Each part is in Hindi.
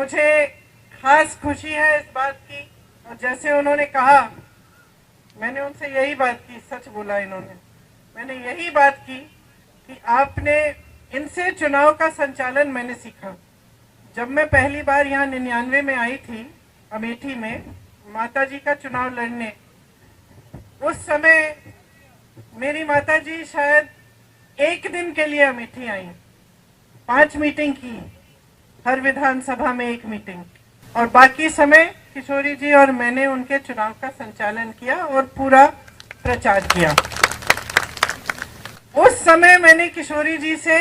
मुझे खास खुशी है इस बात की, और जैसे उन्होंने कहा, मैंने उनसे यही बात की, सच बोला इन्होंने, मैंने यही बात की कि आपने इनसे चुनाव का संचालन मैंने सीखा। जब मैं पहली बार यहाँ 99 में आई थी अमेठी में माता जी का चुनाव लड़ने, उस समय मेरी माता जी शायद एक दिन के लिए अमेठी आई, 5 मीटिंग की, हर विधानसभा में 1 मीटिंग, और बाकी समय किशोरी जी और मैंने उनके चुनाव का संचालन किया और पूरा प्रचार किया। उस समय मैंने किशोरी जी से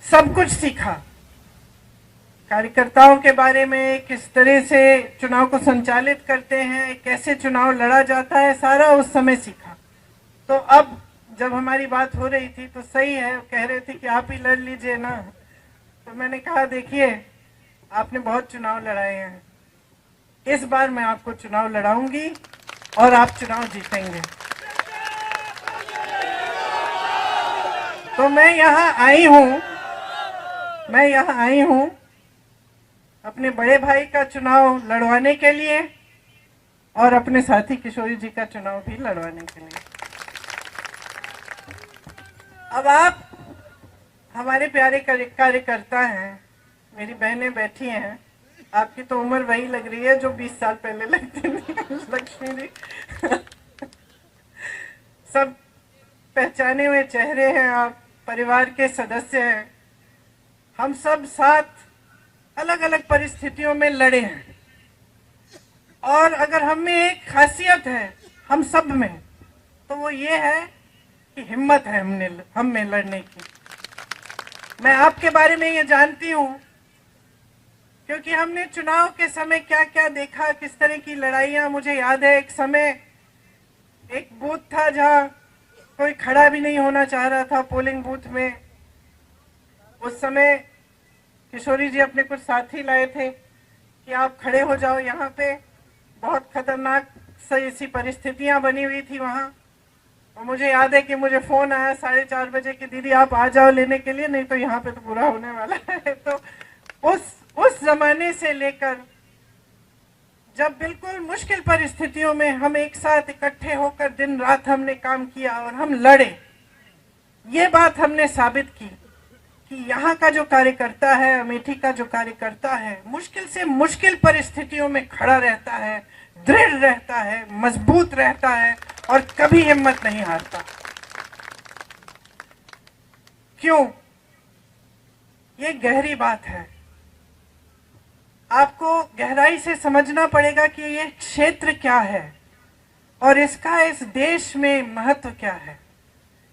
सब कुछ सीखा, कार्यकर्ताओं के बारे में, किस तरह से चुनाव को संचालित करते हैं, कैसे चुनाव लड़ा जाता है, सारा उस समय सीखा। तो अब जब हमारी बात हो रही थी तो सही है, कह रहे थे कि आप ही लड़ लीजिए ना, तो मैंने कहा देखिए आपने बहुत चुनाव लड़ाए हैं, इस बार मैं आपको चुनाव लड़ाऊंगी और आप चुनाव जीतेंगे। तो मैं यहाँ आई हूँ अपने बड़े भाई का चुनाव लड़वाने के लिए और अपने साथी किशोरी जी का चुनाव भी लड़वाने के लिए। अब आप हमारे प्यारे कार्यकर्ता हैं, मेरी बहनें बैठी हैं, आपकी तो उम्र वही लग रही है जो 20 साल पहले लगती थी लक्ष्मी जी। सब पहचाने हुए चेहरे हैं, आप परिवार के सदस्य हैं। हम सब साथ अलग अलग परिस्थितियों में लड़े हैं, और अगर हम में एक खासियत है हम सब में, तो वो ये है कि हिम्मत है हम में लड़ने की। मैं आपके बारे में ये जानती हूँ क्योंकि हमने चुनाव के समय क्या क्या देखा, किस तरह की लड़ाइयाँ। मुझे याद है एक समय एक बूथ था जहाँ कोई खड़ा भी नहीं होना चाह रहा था पोलिंग बूथ में। उस समय किशोरी जी अपने कुछ साथी लाए थे कि आप खड़े हो जाओ यहाँ पे, बहुत खतरनाक ऐसी परिस्थितियाँ बनी हुई थी वहाँ। और मुझे याद है कि मुझे फोन आया 4:30 बजे कि दीदी आप आ जाओ लेने के लिए, नहीं तो यहाँ पे तो बुरा होने वाला है। तो उस जमाने से लेकर जब बिल्कुल मुश्किल परिस्थितियों में हम एक साथ इकट्ठे होकर दिन रात हमने काम किया और हम लड़े, ये बात हमने साबित की कि यहाँ का जो कार्यकर्ता है, अमेठी का जो कार्यकर्ता है, मुश्किल से मुश्किल परिस्थितियों में खड़ा रहता है, दृढ़ रहता है, मजबूत रहता है और कभी हिम्मत नहीं हारता। क्यों? ये गहरी बात है, आपको गहराई से समझना पड़ेगा कि ये क्षेत्र क्या है और इसका इस देश में महत्व क्या है,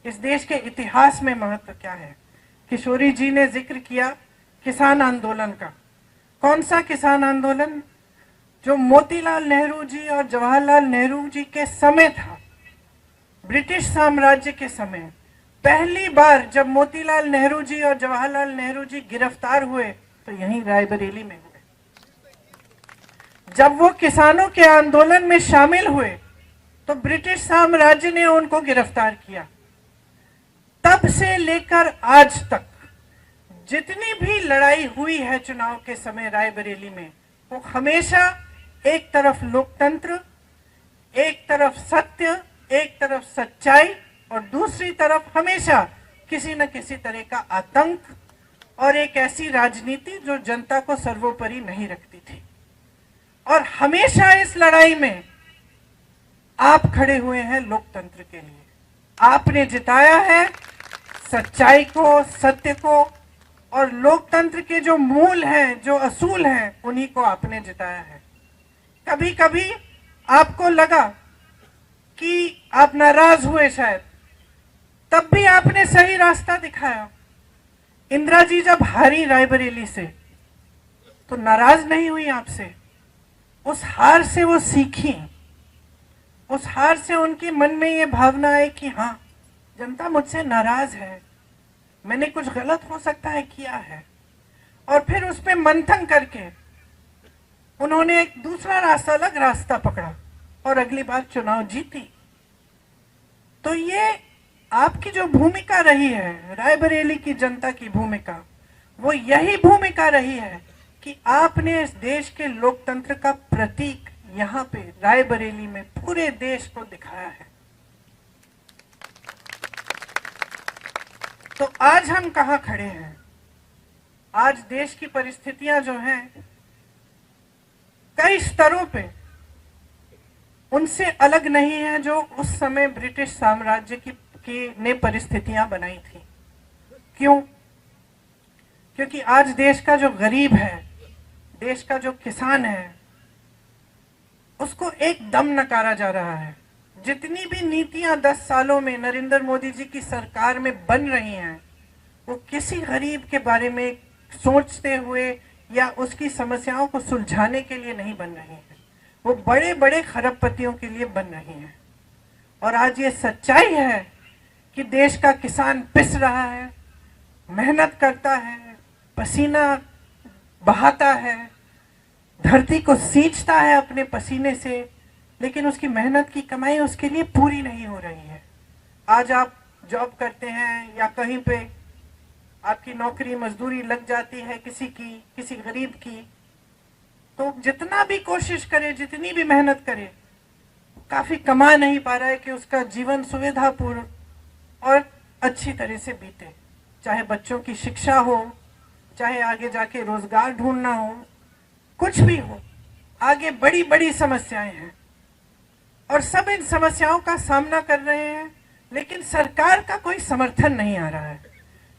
इस देश के इतिहास में महत्व क्या है। किशोरी जी ने जिक्र किया किसान आंदोलन का। कौन सा किसान आंदोलन? जो मोतीलाल नेहरू जी और जवाहरलाल नेहरू जी के समय था, ब्रिटिश साम्राज्य के समय। पहली बार जब मोतीलाल नेहरू जी और जवाहरलाल नेहरू जी गिरफ्तार हुए तो यहीं रायबरेली में हुए। जब वो किसानों के आंदोलन में शामिल हुए तो ब्रिटिश साम्राज्य ने उनको गिरफ्तार किया। तब से लेकर आज तक जितनी भी लड़ाई हुई है चुनाव के समय रायबरेली में, वो हमेशा एक तरफ लोकतंत्र, एक तरफ सत्य, एक तरफ सच्चाई और दूसरी तरफ हमेशा किसी न किसी तरह का आतंक और एक ऐसी राजनीति जो जनता को सर्वोपरि नहीं रखती थी। और हमेशा इस लड़ाई में आप खड़े हुए हैं लोकतंत्र के लिए। आपने जिताया है सच्चाई को, सत्य को, और लोकतंत्र के जो मूल हैं, जो असूल हैं, उन्हीं को आपने जिताया है। कभी कभी आपको लगा कि आप नाराज हुए शायद, तब भी आपने सही रास्ता दिखाया। इंदिरा जी जब हारी रायबरेली से तो नाराज नहीं हुई आपसे, उस हार से वो सीखी, उस हार से उनके मन में ये भावना है कि हाँ, जनता मुझसे नाराज है, मैंने कुछ गलत हो सकता है किया है, और फिर उस पे मंथन करके उन्होंने एक दूसरा रास्ता, अलग रास्ता पकड़ा और अगली बार चुनाव जीती। तो ये आपकी जो भूमिका रही है, रायबरेली की जनता की भूमिका, वो यही भूमिका रही है कि आपने इस देश के लोकतंत्र का प्रतीक यहाँ पे रायबरेली में पूरे देश को दिखाया है। तो आज हम कहाँ खड़े हैं? आज देश की परिस्थितियां जो हैं कई स्तरों पे उनसे अलग नहीं है जो उस समय ब्रिटिश साम्राज्य की ने परिस्थितियां बनाई थी। क्यों? क्योंकि आज देश का जो गरीब है, देश का जो किसान है, उसको एकदम नकारा जा रहा है। जितनी भी नीतियां 10 सालों में नरेंद्र मोदी जी की सरकार में बन रही हैं, वो किसी गरीब के बारे में सोचते हुए या उसकी समस्याओं को सुलझाने के लिए नहीं बन रही हैं। वो बड़े बड़े खरबपतियों के लिए बन रही हैं। और आज ये सच्चाई है कि देश का किसान पिस रहा है, मेहनत करता है, पसीना बहाता है, धरती को सींचता है अपने पसीने से, लेकिन उसकी मेहनत की कमाई उसके लिए पूरी नहीं हो रही है। आज आप जॉब करते हैं या कहीं पे आपकी नौकरी मजदूरी लग जाती है किसी गरीब की, तो जितना भी कोशिश करे, जितनी भी मेहनत करे, काफी कमा नहीं पा रहा है कि उसका जीवन सुविधापूर्ण और अच्छी तरह से बीते। चाहे बच्चों की शिक्षा हो, चाहे आगे जाके रोजगार ढूंढना हो, कुछ भी हो, आगे बड़ी बड़ी समस्याएं हैं और सब इन समस्याओं का सामना कर रहे हैं, लेकिन सरकार का कोई समर्थन नहीं आ रहा है।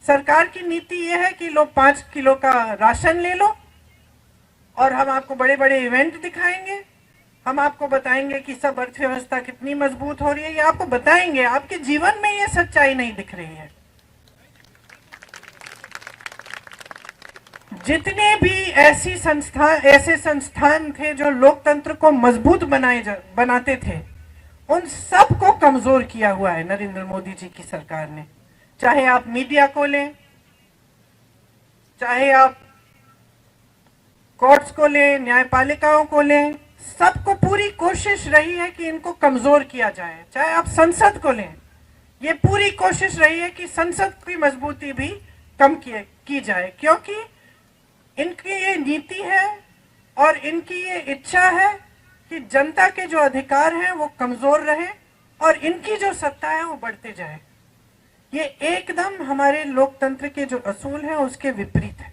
सरकार की नीति यह है कि लो 5 किलो का राशन ले लो और हम आपको बड़े बड़े इवेंट दिखाएंगे, हम आपको बताएंगे कि सब अर्थव्यवस्था कितनी मजबूत हो रही है, ये आपको बताएंगे। आपके जीवन में ये सच्चाई नहीं दिख रही है। जितने भी ऐसे संस्थान थे जो लोकतंत्र को मजबूत बनाते थे, उन सब को कमजोर किया हुआ है नरेंद्र मोदी जी की सरकार ने। चाहे आप मीडिया को लें, चाहे आप कोर्ट्स को लें, न्यायपालिकाओं को लें, सबको पूरी कोशिश रही है कि इनको कमजोर किया जाए। चाहे आप संसद को लें, ये पूरी कोशिश रही है कि संसद की मजबूती भी कम की जाए, क्योंकि इनकी ये नीति है और इनकी ये इच्छा है कि जनता के जो अधिकार हैं वो कमजोर रहे और इनकी जो सत्ता है वो बढ़ते जाए। ये एकदम हमारे लोकतंत्र के जो असूल हैं उसके विपरीत है।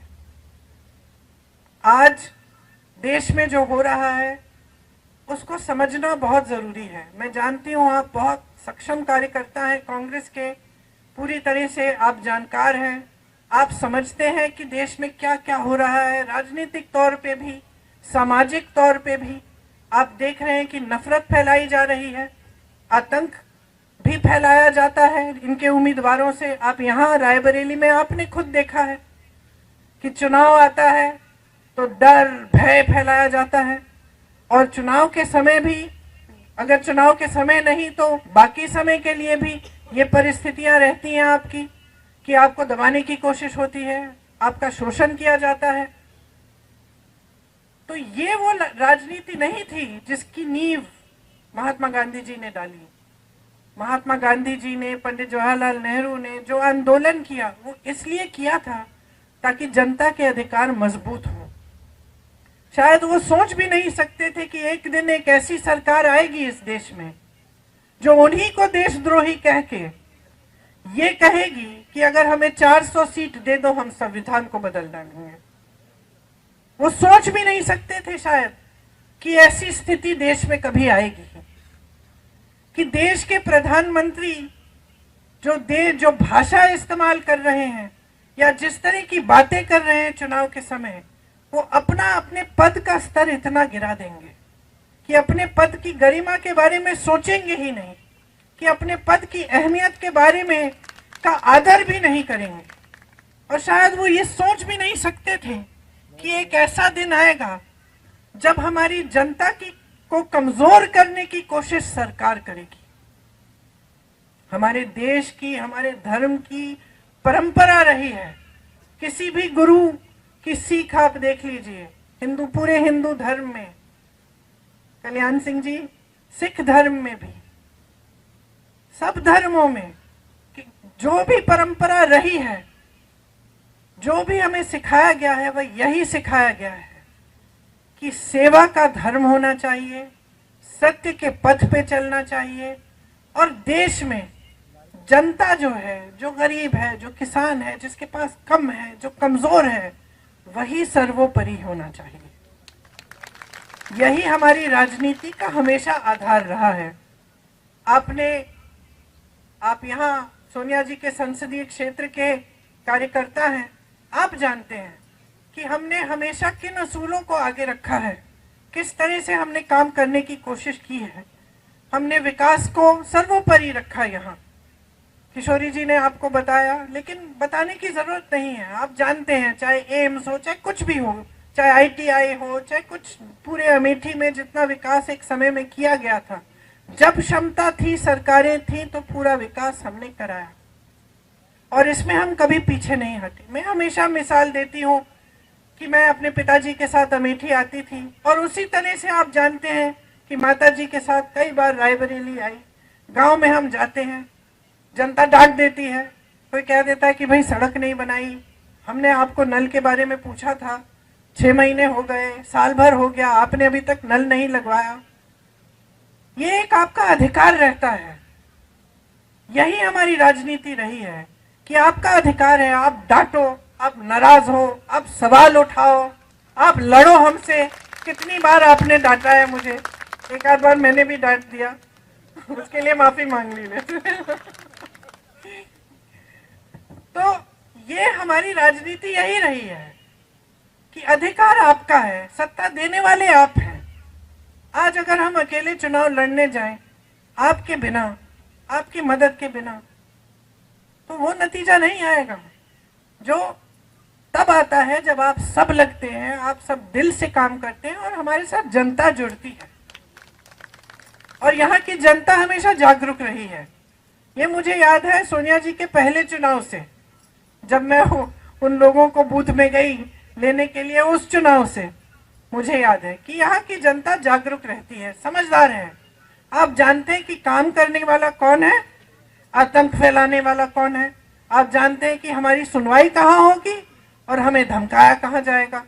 आज देश में जो हो रहा है उसको समझना बहुत जरूरी है। मैं जानती हूँ आप बहुत सक्षम कार्यकर्ता हैं कांग्रेस के, पूरी तरह से आप जानकार हैं, आप समझते हैं कि देश में क्या क्या हो रहा है, राजनीतिक तौर पे भी, सामाजिक तौर पे भी। आप देख रहे हैं कि नफरत फैलाई जा रही है, आतंक भी फैलाया जाता है इनके उम्मीदवारों से। आप यहाँ रायबरेली में आपने खुद देखा है कि चुनाव आता है तो डर भय फैलाया जाता है, और चुनाव के समय भी, अगर चुनाव के समय नहीं तो बाकी समय के लिए भी ये परिस्थितियां रहती हैं आपकी कि आपको दबाने की कोशिश होती है, आपका शोषण किया जाता है। तो ये वो राजनीति नहीं थी जिसकी नींव महात्मा गांधी जी ने डाली। महात्मा गांधी जी ने, पंडित जवाहरलाल नेहरू ने जो आंदोलन किया वो इसलिए किया था ताकि जनता के अधिकार मजबूत हो। शायद वो सोच भी नहीं सकते थे कि एक दिन एक ऐसी सरकार आएगी इस देश में जो उन्हीं को देशद्रोही कह के ये कहेगी कि अगर हमें 400 सीट दे दो हम संविधान को बदल डालेंगे। वो सोच भी नहीं सकते थे शायद कि ऐसी स्थिति देश में कभी आएगी, कि देश के प्रधानमंत्री जो भाषा इस्तेमाल कर रहे हैं या जिस तरह की बातें कर रहे हैं चुनाव के समय, वो अपने पद का स्तर इतना गिरा देंगे कि अपने पद की गरिमा के बारे में सोचेंगे ही नहीं, कि अपने पद की अहमियत के बारे में का आदर भी नहीं करेंगे। और शायद वो ये सोच भी नहीं सकते थे कि एक ऐसा दिन आएगा जब हमारी जनता को कमजोर करने की कोशिश सरकार करेगी। हमारे देश की, हमारे धर्म की परंपरा रही है, किसी भी गुरु की सीख आप देख लीजिए, पूरे हिंदू धर्म में, कल्याण सिंह जी, सिख धर्म में भी, सब धर्मों में जो भी परंपरा रही है जो भी हमें सिखाया गया है वह यही सिखाया गया है कि सेवा का धर्म होना चाहिए, सत्य के पथ पे चलना चाहिए, और देश में जनता जो है, जो गरीब है, जो किसान है, जिसके पास कम है, जो कमजोर है, वही सर्वोपरि होना चाहिए। यही हमारी राजनीति का हमेशा आधार रहा है। आप यहाँ सोनिया जी के संसदीय क्षेत्र के कार्यकर्ता हैं, आप जानते हैं कि हमने हमेशा किन असूलों को आगे रखा है, किस तरह से हमने काम करने की कोशिश की है। हमने विकास को सर्वोपरि रखा यहाँ। किशोरी जी ने आपको बताया, लेकिन बताने की जरूरत नहीं है, आप जानते हैं, चाहे एम्स हो, चाहे कुछ भी हो, चाहे आईटीआई हो, चाहे कुछ, पूरे अमेठी में जितना विकास एक समय में किया गया था, जब क्षमता थी, सरकारें थी, तो पूरा विकास हमने कराया और इसमें हम कभी पीछे नहीं हटे। मैं हमेशा मिसाल देती हूँ कि मैं अपने पिताजी के साथ अमेठी आती थी और उसी तरह से आप जानते हैं कि माताजी के साथ कई बार रायबरेली आई। गांव में हम जाते हैं, जनता डांट देती है, कोई कह देता है कि भाई सड़क नहीं बनाई, हमने आपको नल के बारे में पूछा था, 6 महीने हो गए, साल भर हो गया, आपने अभी तक नल नहीं लगवाया। ये एक आपका अधिकार रहता है। यही हमारी राजनीति रही है कि आपका अधिकार है, आप डांटो, आप नाराज हो, आप सवाल उठाओ, आप लड़ो हमसे। कितनी बार आपने डांटा है मुझे, एक आध बार मैंने भी डांट दिया, उसके लिए माफी मांग ली। तो ये हमारी राजनीति यही रही है कि अधिकार आपका है, सत्ता देने वाले आप हैं। आज अगर हम अकेले चुनाव लड़ने जाएं, आपके बिना, आपकी मदद के बिना, तो वो नतीजा नहीं आएगा जो तब आता है जब आप सब लगते हैं, आप सब दिल से काम करते हैं और हमारे साथ जनता जुड़ती है। और यहाँ की जनता हमेशा जागरूक रही है। ये मुझे याद है सोनिया जी के पहले चुनाव से, जब मैं उन लोगों को बूथ में गई लेने के लिए, उस चुनाव से मुझे याद है कि यहाँ की जनता जागरूक रहती है, समझदार है। आप जानते हैं कि काम करने वाला कौन है, आतंक फैलाने वाला कौन है। आप जानते हैं कि हमारी सुनवाई कहाँ होगी और हमें धमकाया कहाँ जाएगा।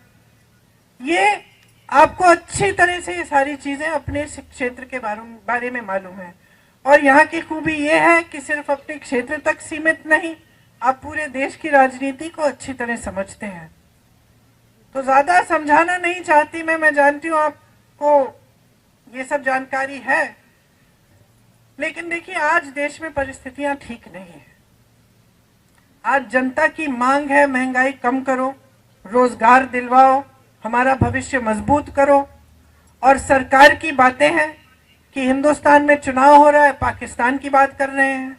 ये आपको अच्छी तरह से ये सारी चीजें अपने क्षेत्र के बारे में मालूम है। और यहाँ की खूबी ये है कि सिर्फ अपने क्षेत्र तक सीमित नहीं, आप पूरे देश की राजनीति को अच्छी तरह समझते हैं। तो ज्यादा समझाना नहीं चाहती मैं जानती हूँ आपको ये सब जानकारी है, लेकिन देखिए आज देश में परिस्थितियां ठीक नहीं है। आज जनता की मांग है, महंगाई कम करो, रोजगार दिलवाओ, हमारा भविष्य मजबूत करो। और सरकार की बातें हैं कि हिंदुस्तान में चुनाव हो रहा है, पाकिस्तान की बात कर रहे हैं।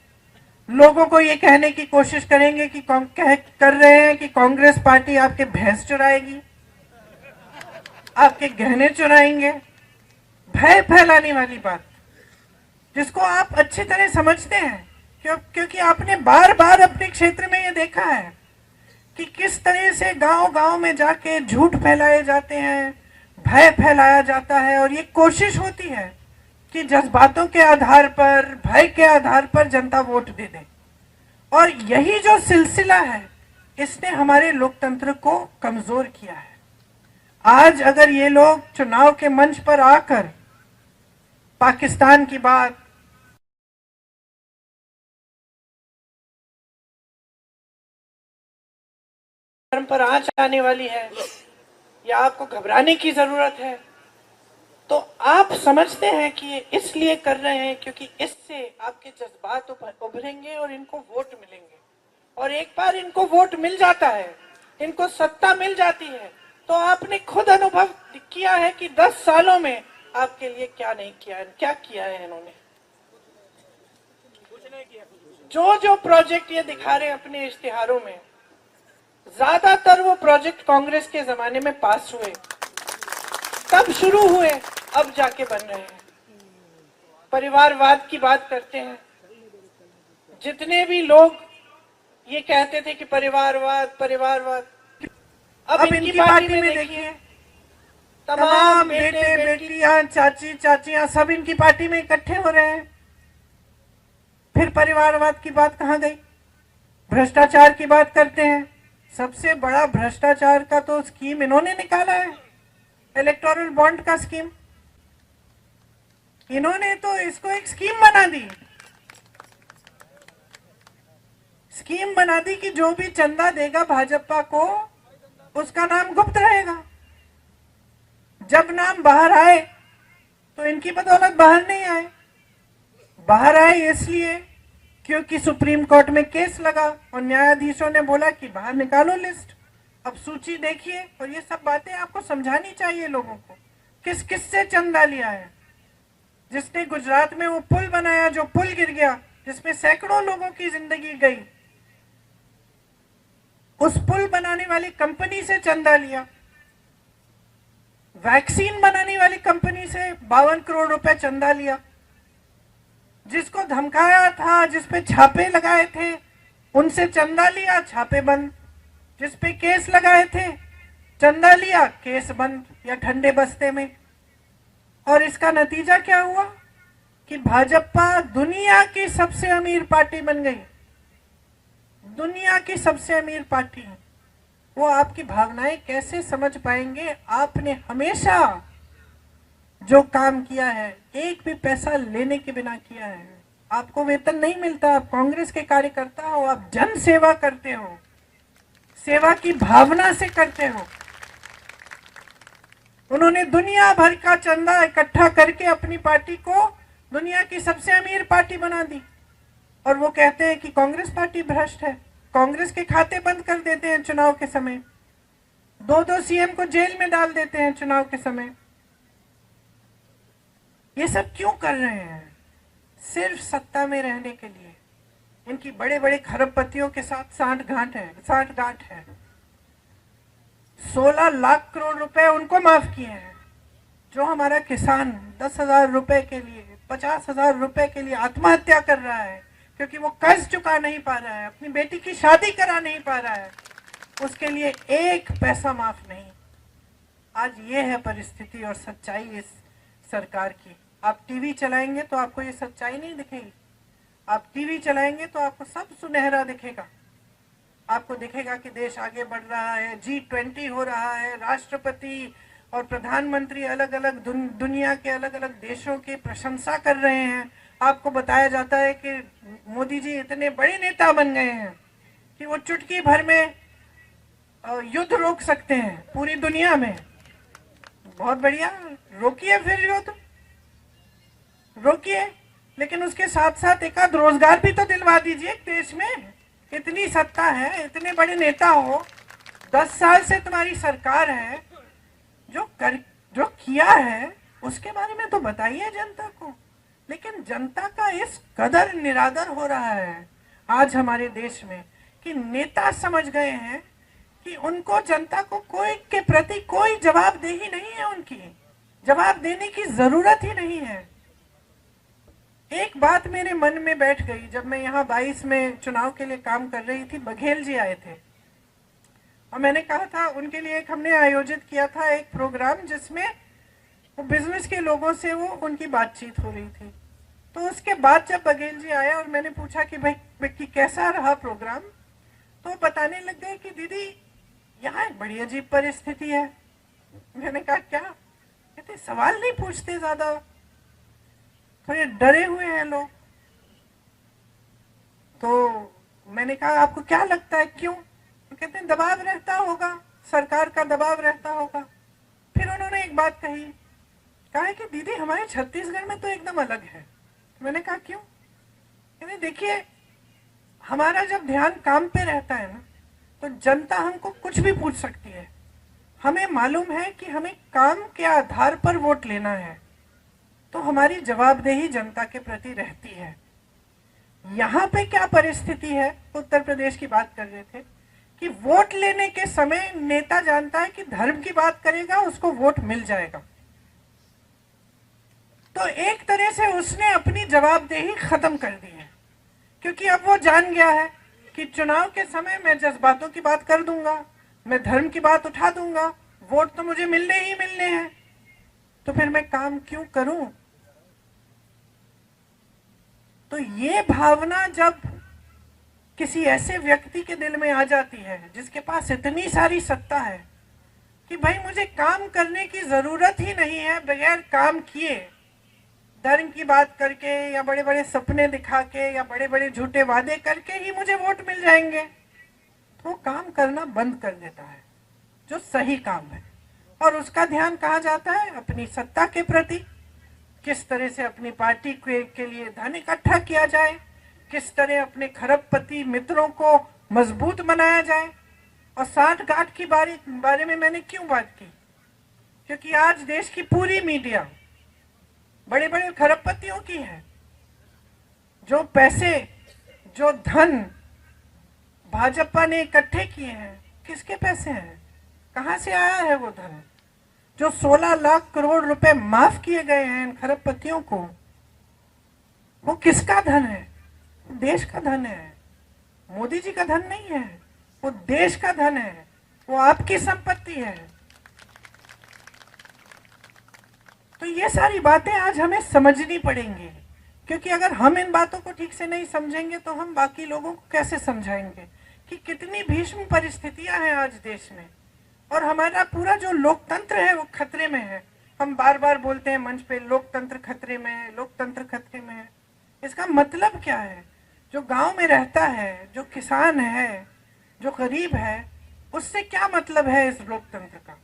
लोगों को ये कहने की कोशिश करेंगे कि कर रहे हैं कि कांग्रेस पार्टी आपके भैंस चुराएगी, आपके गहने चुराएंगे। भय फैलाने वाली बात, जिसको आप अच्छी तरह समझते हैं, क्योंकि आपने बार बार अपने क्षेत्र में ये देखा है कि किस तरह से गांव गांव में जाके झूठ फैलाए जाते हैं, भय फैलाया जाता है, और ये कोशिश होती है कि जज्बातों के आधार पर, भय के आधार पर जनता वोट दे दे। और यही जो सिलसिला है, इसने हमारे लोकतंत्र को कमजोर किया है। आज अगर ये लोग चुनाव के मंच पर आकर पाकिस्तान की बात, पर आंच आने वाली है या आपको घबराने की जरूरत है, तो आप समझते हैं कि ये इसलिए कर रहे हैं क्योंकि इससे आपके जज्बात उभरेंगे और इनको वोट मिलेंगे। और एक बार इनको वोट मिल जाता है, इनको सत्ता मिल जाती है, तो आपने खुद अनुभव किया है कि 10 सालों में आपके लिए क्या नहीं किया है, क्या किया है इन्होंने। जो जो प्रोजेक्ट ये दिखा रहे हैं अपने इश्तिहारों में, ज्यादातर वो प्रोजेक्ट कांग्रेस के जमाने में पास हुए, तब शुरू हुए, अब जाके बन रहे हैं। परिवारवाद की बात करते हैं, जितने भी लोग ये कहते थे कि परिवारवाद परिवारवाद, अब इनकी पार्टी में देखिए तमाम बेटे बेटियां, चाची चाचियां सब इनकी पार्टी में इकट्ठे हो रहे हैं। फिर परिवारवाद की बात कहां गई? भ्रष्टाचार की बात करते हैं, सबसे बड़ा भ्रष्टाचार का तो स्कीम इन्होंने निकाला है, इलेक्टोरल बॉन्ड का स्कीम। इन्होंने तो इसको एक स्कीम बना दी। स्कीम बना दी कि जो भी चंदा देगा भाजपा को उसका नाम गुप्त रहेगा। जब नाम बाहर आए तो इनकी बदौलत बाहर नहीं आए। बाहर आए इसलिए क्योंकि सुप्रीम कोर्ट में केस लगा और न्यायाधीशों ने बोला कि बाहर निकालो लिस्ट, अब सूची देखिए। और ये सब बातें आपको समझानी चाहिए लोगों को, किस किस से चंदा लिया है। जिसने गुजरात में वो पुल बनाया, जो पुल गिर गया, जिसमें सैकड़ों लोगों की जिंदगी गई, उस पुल बनाने वाली कंपनी से चंदा लिया। वैक्सीन बनाने वाली कंपनी से 52 करोड़ रुपए चंदा लिया। जिसको धमकाया था, जिसपे छापे लगाए थे, उनसे चंदा लिया, छापे बंद। जिसपे केस लगाए थे, चंदा लिया, केस बंद या ठंडे बस्ते में। और इसका नतीजा क्या हुआ कि भाजपा दुनिया की सबसे अमीर पार्टी बन गई। दुनिया की सबसे अमीर पार्टी। वो आपकी भावनाएं कैसे समझ पाएंगे? आपने हमेशा जो काम किया है एक भी पैसा लेने के बिना किया है। आपको वेतन नहीं मिलता, आप कांग्रेस के कार्यकर्ता हो, आप जन सेवा करते हो, सेवा की भावना से करते हो। उन्होंने दुनिया भर का चंदा इकट्ठा करके अपनी पार्टी को दुनिया की सबसे अमीर पार्टी बना दी। और वो कहते हैं कि कांग्रेस पार्टी भ्रष्ट है। कांग्रेस के खाते बंद कर देते हैं चुनाव के समय, 2-2 सीएम को जेल में डाल देते हैं चुनाव के समय। ये सब क्यों कर रहे हैं? सिर्फ सत्ता में रहने के लिए। इनकी बड़े बड़े खरबपतियों के साथ सांठगांठ है। 16 लाख करोड़ रुपए उनको माफ किए हैं। जो हमारा किसान 10,000 रुपए के लिए, 50,000 रुपए के लिए आत्महत्या कर रहा है क्योंकि वो कर्ज चुका नहीं पा रहा है, अपनी बेटी की शादी करा नहीं पा रहा है, उसके लिए एक पैसा माफ नहीं। आज ये है परिस्थिति और सच्चाई इस सरकार की। आप टीवी चलाएंगे तो आपको ये सच्चाई नहीं दिखेगी। आप टीवी चलाएंगे तो आपको सब सुनहरा दिखेगा। आपको दिखेगा कि देश आगे बढ़ रहा है, G20 हो रहा है, राष्ट्रपति और प्रधानमंत्री अलग अलग दुनिया के अलग अलग देशों की प्रशंसा कर रहे हैं। आपको बताया जाता है कि मोदी जी इतने बड़े नेता बन गए हैं कि वो चुटकी भर में युद्ध रोक सकते हैं पूरी दुनिया में। बहुत बढ़िया, रोकिए, फिर युद्ध रोकिए, लेकिन उसके साथ साथ एक आध रोजगार भी तो दिलवा दीजिए देश में। इतनी सत्ता है, इतने बड़े नेता हो, 10 साल से तुम्हारी सरकार है, जो किया है उसके बारे में तो बताइए जनता को। लेकिन जनता का इस कदर निरादर हो रहा है आज हमारे देश में कि नेता समझ गए हैं कि उनको जनता को कोई के प्रति कोई जवाबदेही नहीं है, उनकी जवाब देने की जरूरत ही नहीं है। एक बात मेरे मन में बैठ गई जब मैं यहाँ 22 में चुनाव के लिए काम कर रही थी। बघेल जी आए थे और मैंने कहा था उनके लिए हमने आयोजित किया था एक प्रोग्राम जिसमें वो बिजनेस के लोगों से वो उनकी बातचीत हो रही थी। तो उसके बाद जब बघेल जी आए और मैंने पूछा कि भाई कि कैसा रहा प्रोग्राम, तो बताने लग गए कि दीदी यहाँ एक बड़ी अजीब परिस्थिति है। मैंने कहा क्या? कहते सवाल नहीं पूछते, ज्यादा थोड़े डरे हुए हैं लोग। तो मैंने कहा आपको क्या लगता है क्यों? तो कहते हैं दबाव रहता होगा, सरकार का दबाव रहता होगा। फिर उन्होंने एक बात कही, कहा कि दीदी हमारे छत्तीसगढ़ में तो एकदम अलग है। तो मैंने कहा क्यों? कहते देखिए हमारा जब ध्यान काम पे रहता है ना तो जनता हमको कुछ भी पूछ सकती है। हमें मालूम है कि हमें काम के आधार पर वोट लेना है, तो हमारी जवाबदेही जनता के प्रति रहती है। यहाँ पे क्या परिस्थिति है, उत्तर प्रदेश की बात कर रहे थे कि वोट लेने के समय नेता जानता है कि धर्म की बात करेगा उसको वोट मिल जाएगा। तो एक तरह से उसने अपनी जवाबदेही खत्म कर दी है, क्योंकि अब वो जान गया है कि चुनाव के समय मैं जज्बातों की बात कर दूंगा, मैं धर्म की बात उठा दूंगा, वोट तो मुझे मिलने ही मिलने हैं, तो फिर मैं काम क्यों करूं? तो ये भावना जब किसी ऐसे व्यक्ति के दिल में आ जाती है जिसके पास इतनी सारी सत्ता है कि भाई मुझे काम करने की जरूरत ही नहीं है, बगैर काम किए धर्म की बात करके या बड़े बड़े सपने दिखा के या बड़े बड़े झूठे वादे करके ही मुझे वोट मिल जाएंगे, तो वो काम करना बंद कर देता है जो सही काम है। और उसका ध्यान कहाँ जाता है? अपनी सत्ता के प्रति, किस तरह से अपनी पार्टी के लिए धन इकट्ठा किया जाए, किस तरह अपने खरबपति मित्रों को मजबूत बनाया जाए। और साठ गांठ की बारे में मैंने क्यों बात की? क्योंकि आज देश की पूरी मीडिया बड़े बड़े खरबपतियों की है। जो पैसे, जो धन भाजपा ने इकट्ठे किए हैं, किसके पैसे हैं? कहां से आया है वो धन? जो 16 लाख करोड़ रुपए माफ किए गए हैं इन खरबपतियों को, वो किसका धन है? देश का धन है। मोदी जी का धन नहीं है, वो देश का धन है, वो आपकी संपत्ति है। तो ये सारी बातें आज हमें समझनी पड़ेंगी, क्योंकि अगर हम इन बातों को ठीक से नहीं समझेंगे तो हम बाकी लोगों को कैसे समझाएंगे कि कितनी भीषण परिस्थितियां हैं आज देश में, और हमारा पूरा जो लोकतंत्र है वो खतरे में है। हम बार बार बोलते हैं मंच पे, लोकतंत्र खतरे में है, लोकतंत्र खतरे में है। इसका मतलब क्या है? जो गांव में रहता है, जो किसान है, जो गरीब है, उससे क्या मतलब है इस लोकतंत्र का?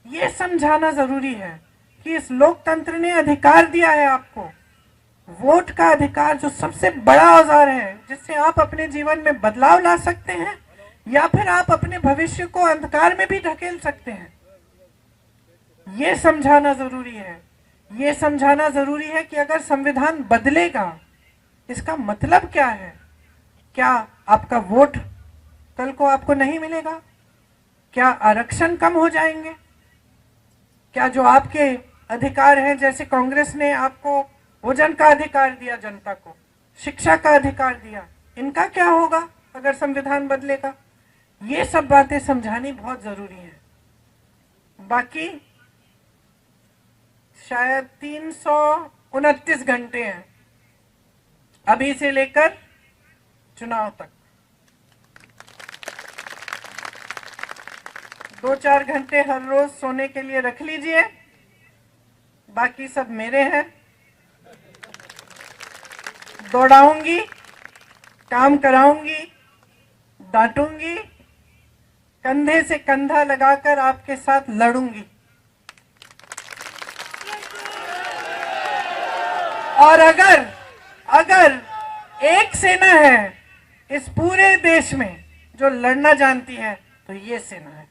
ये समझाना जरूरी है कि इस लोकतंत्र ने अधिकार दिया है आपको, वोट का अधिकार, जो सबसे बड़ा औजार है जिससे आप अपने जीवन में बदलाव ला सकते हैं या फिर आप अपने भविष्य को अंधकार में भी ढकेल सकते हैं। ये समझाना जरूरी है। ये समझाना जरूरी है कि अगर संविधान बदलेगा, इसका मतलब क्या है? क्या आपका वोट कल को आपको नहीं मिलेगा? क्या आरक्षण कम हो जाएंगे? क्या जो आपके अधिकार हैं, जैसे कांग्रेस ने आपको भोजन का अधिकार दिया, जनता को शिक्षा का अधिकार दिया, इनका क्या होगा अगर संविधान बदलेगा? ये सब बातें समझानी बहुत जरूरी है। बाकी शायद 329 घंटे हैं अभी से लेकर चुनाव तक। 2-4 घंटे हर रोज सोने के लिए रख लीजिए, बाकी सब मेरे हैं। दौड़ाऊंगी, काम कराऊंगी, डांटूंगी, कंधे से कंधा लगाकर आपके साथ लड़ूंगी। और अगर एक सेना है इस पूरे देश में जो लड़ना जानती है तो ये सेना है।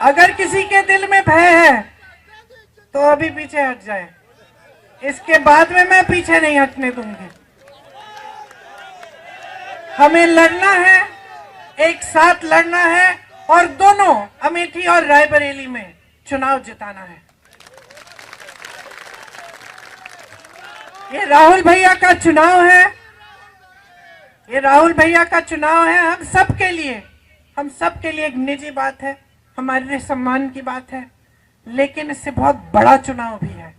अगर किसी के दिल में भय है तो अभी पीछे हट जाए, इसके बाद में मैं पीछे नहीं हटने दूंगी। हमें लड़ना है, एक साथ लड़ना है, और दोनों अमेठी और रायबरेली में चुनाव जिताना है। ये राहुल भैया का चुनाव है, ये राहुल भैया का चुनाव है। हम सब के लिए एक निजी बात है, हमारे सम्मान की बात है, लेकिन इससे बहुत बड़ा चुनाव भी है।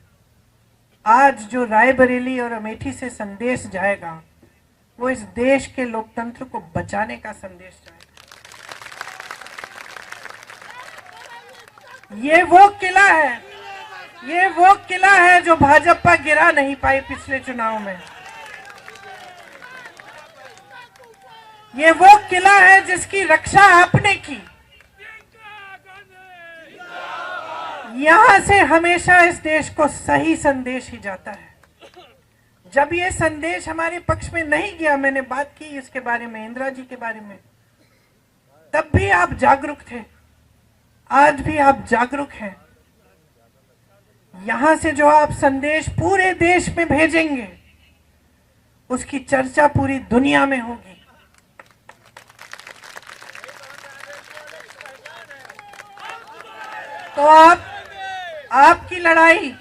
आज जो रायबरेली और अमेठी से संदेश जाएगा वो इस देश के लोकतंत्र को बचाने का संदेश जाएगा। ये वो किला है जो भाजपा गिरा नहीं पाई पिछले चुनाव में। ये वो किला है जिसकी रक्षा आपने की। यहां से हमेशा इस देश को सही संदेश ही जाता है। जब ये संदेश हमारे पक्ष में नहीं गया, मैंने बात की इसके बारे में, इंदिरा जी के बारे में, तब भी आप जागरूक थे, आज भी आप जागरूक हैं। यहां से जो आप संदेश पूरे देश में भेजेंगे उसकी चर्चा पूरी दुनिया में होगी। तो आपकी लड़ाई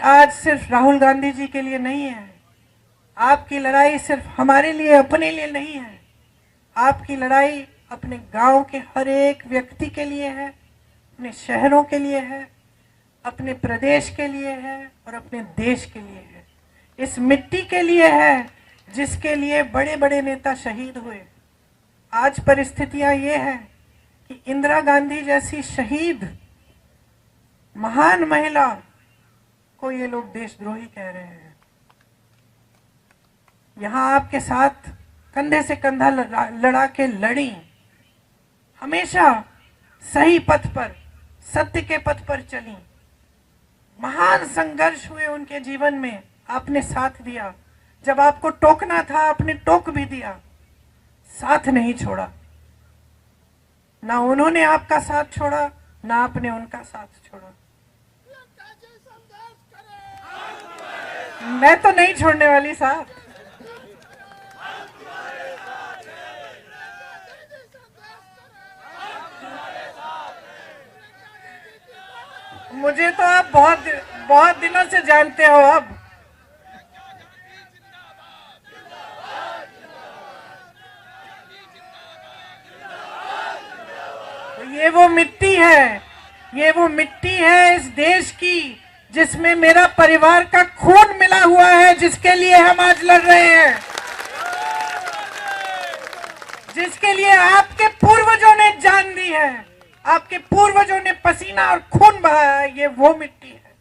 आज सिर्फ राहुल गांधी जी के लिए नहीं है। आपकी लड़ाई सिर्फ हमारे लिए, अपने लिए नहीं है। आपकी लड़ाई अपने गांव के हर एक व्यक्ति के लिए है, अपने शहरों के लिए है, अपने प्रदेश के लिए है और अपने देश के लिए है। इस मिट्टी के लिए है जिसके लिए बड़े बड़े नेता शहीद हुए। आज परिस्थितियां ये हैं कि इंदिरा गांधी जैसी शहीद महान महिला को ये लोग देशद्रोही कह रहे हैं। यहां आपके साथ कंधे से कंधा लड़ा के लड़ी, हमेशा सही पथ पर, सत्य के पथ पर चली। महान संघर्ष हुए उनके जीवन में, आपने साथ दिया। जब आपको टोकना था आपने टोक भी दिया, साथ नहीं छोड़ा। ना उन्होंने आपका साथ छोड़ा, ना आपने उनका साथ छोड़ा। मैं तो नहीं छोड़ने वाली साहब। मुझे तो आप बहुत दिनों से जानते हो। अब ये वो मिट्टी है, ये वो मिट्टी है इस देश की जिसमें मेरा परिवार का खून मिला हुआ है, जिसके लिए हम आज लड़ रहे हैं, जिसके लिए आपके पूर्वजों ने जान दी है, आपके पूर्वजों ने पसीना और खून बहाया है। ये वो मिट्टी है,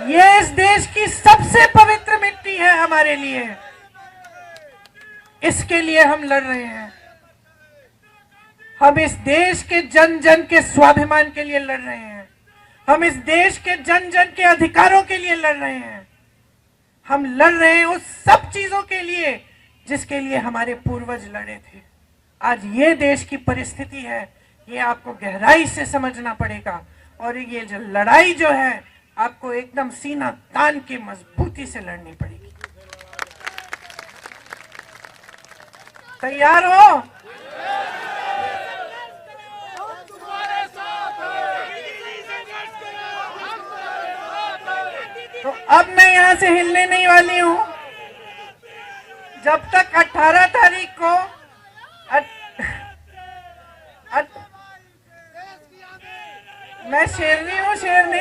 ये इस देश की सबसे पवित्र मिट्टी है हमारे लिए। इसके लिए हम लड़ रहे हैं। हम इस देश के जन जन के स्वाभिमान के लिए लड़ रहे हैं। हम इस देश के जन जन के अधिकारों के लिए लड़ रहे हैं। हम लड़ रहे हैं उस सब चीजों के लिए जिसके लिए हमारे पूर्वज लड़े थे। आज ये देश की परिस्थिति है, ये आपको गहराई से समझना पड़ेगा। और ये जो लड़ाई जो है आपको एकदम सीना तान के मजबूती से लड़नी पड़ेगी। तैयार हो? तो अब मैं यहां से हिलने नहीं वाली हूं जब तक 18 तारीख को मैं शेरनी हूं, शेरनी।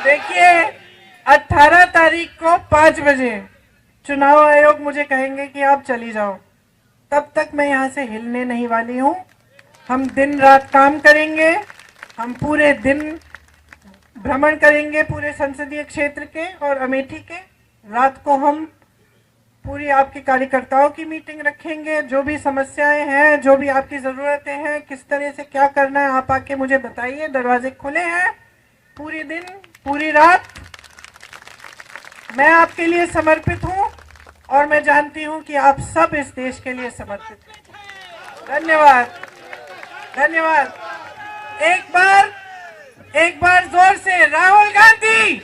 देखिए 18 तारीख को 5 बजे चुनाव आयोग मुझे कहेंगे कि आप चली जाओ, तब तक मैं यहाँ से हिलने नहीं वाली हूँ। हम दिन रात काम करेंगे, हम पूरे दिन भ्रमण करेंगे पूरे संसदीय क्षेत्र के और अमेठी के। रात को हम पूरी आपके कार्यकर्ताओं की मीटिंग रखेंगे। जो भी समस्याएं हैं, जो भी आपकी ज़रूरतें हैं, किस तरह से क्या करना है, आप आके मुझे बताइए। दरवाजे खुले हैं पूरी दिन पूरी रात। मैं आपके लिए समर्पित हूं और मैं जानती हूं कि आप सब इस देश के लिए समर्पित हैं। धन्यवाद, धन्यवाद। एक बार जोर से राहुल गांधी।